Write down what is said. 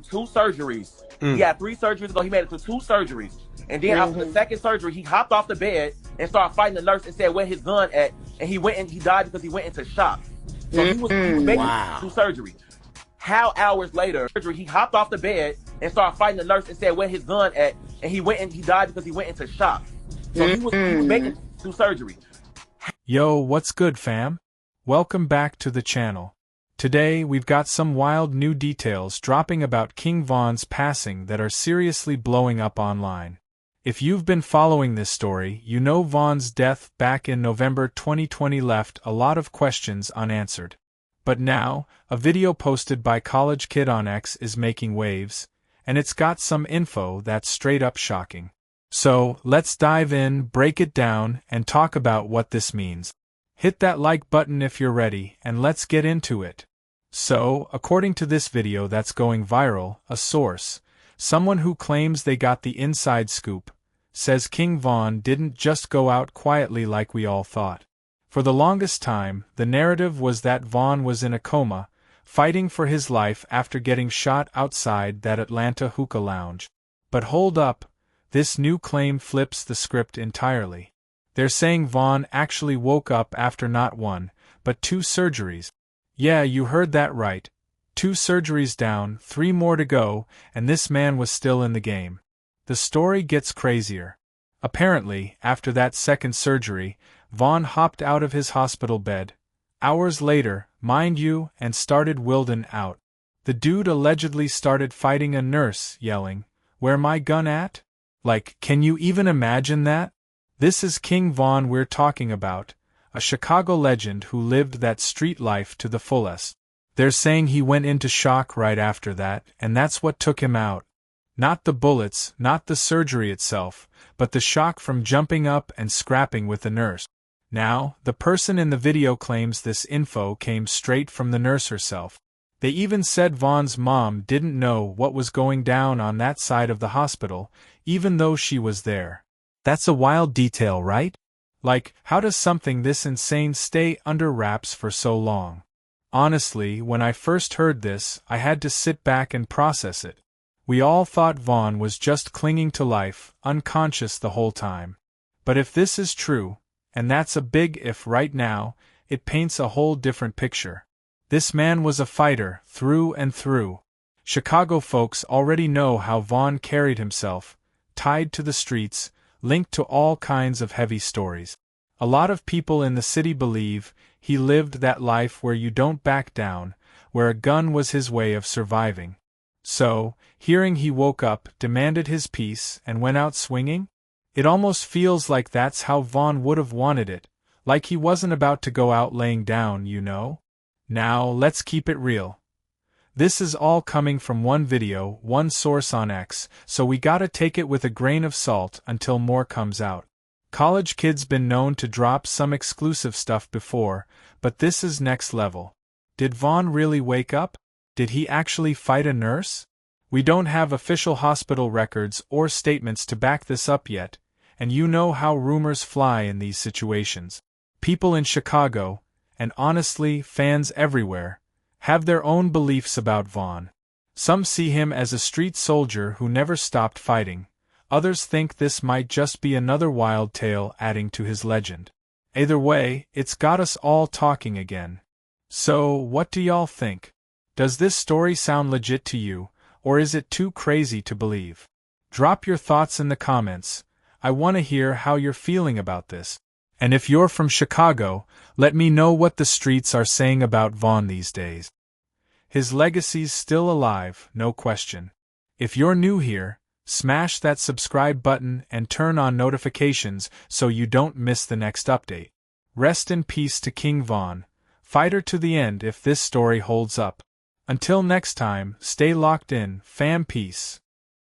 two surgeries. He had 3 surgeries ago. He made it to 2 surgeries. And then after the second surgery, he hopped off the bed and started fighting the nurse and said, "Where his gun at?" And he died because he went into shock. So he was making 2 surgeries. How hours later, he hopped off the bed and started fighting the nurse and said, "Where his gun at?" And he died because he went into shock. So he was making 2 surgeries. Yo, what's good, fam? Welcome back to the channel. Today, we've got some wild new details dropping about King Von's passing that are seriously blowing up online. If you've been following this story, you know Von's death back in November 2020 left a lot of questions unanswered. But now, a video posted by College Kid on X is making waves, and it's got some info that's straight up shocking. So, let's dive in, break it down, and talk about what this means. Hit that like button if you're ready, and let's get into it. So, according to this video that's going viral, a source, someone who claims they got the inside scoop, says King Von didn't just go out quietly like we all thought. For the longest time, the narrative was that Von was in a coma, fighting for his life after getting shot outside that Atlanta hookah lounge. But hold up, this new claim flips the script entirely. They're saying Von actually woke up after not 1, but 2 surgeries. Yeah, you heard that right. 2 surgeries down, 3 more to go, and this man was still in the game. The story gets crazier. Apparently, after that second surgery, Von hopped out of his hospital bed. Hours later, mind you, and started wilding out. The dude allegedly started fighting a nurse, yelling, "Where my gun at?" Like, can you even imagine that? This is King Von we're talking about, a Chicago legend who lived that street life to the fullest. They're saying he went into shock right after that, and that's what took him out. Not the bullets, not the surgery itself, but the shock from jumping up and scrapping with the nurse. Now, the person in the video claims this info came straight from the nurse herself. They even said Von's mom didn't know what was going down on that side of the hospital, even though she was there. That's a wild detail, right? Like, how does something this insane stay under wraps for so long? Honestly, when I first heard this, I had to sit back and process it. We all thought Von was just clinging to life, unconscious the whole time. But if this is true, and that's a big if right now, it paints a whole different picture. This man was a fighter, through and through. Chicago folks already know how Von carried himself, tied to the streets, linked to all kinds of heavy stories. A lot of people in the city believe he lived that life where you don't back down, where a gun was his way of surviving. So, hearing he woke up, demanded his piece, and went out swinging? It almost feels like that's how Von would have wanted it, like he wasn't about to go out laying down, you know? Now, let's keep it real. This is all coming from one video, one source on X, so we gotta take it with a grain of salt until more comes out. College Kid's been known to drop some exclusive stuff before, but this is next level. Did Von really wake up? Did he actually fight a nurse? We don't have official hospital records or statements to back this up yet, and you know how rumors fly in these situations. People in Chicago, and honestly, fans everywhere, have their own beliefs about Von. Some see him as a street soldier who never stopped fighting. Others think this might just be another wild tale adding to his legend. Either way, it's got us all talking again. So, what do y'all think? Does this story sound legit to you, or is it too crazy to believe? Drop your thoughts in the comments. I want to hear how you're feeling about this. And if you're from Chicago, let me know what the streets are saying about Von these days. His legacy's still alive, no question. If you're new here, smash that subscribe button and turn on notifications so you don't miss the next update. Rest in peace to King Von, fighter to the end if this story holds up. Until next time, stay locked in, fam, peace.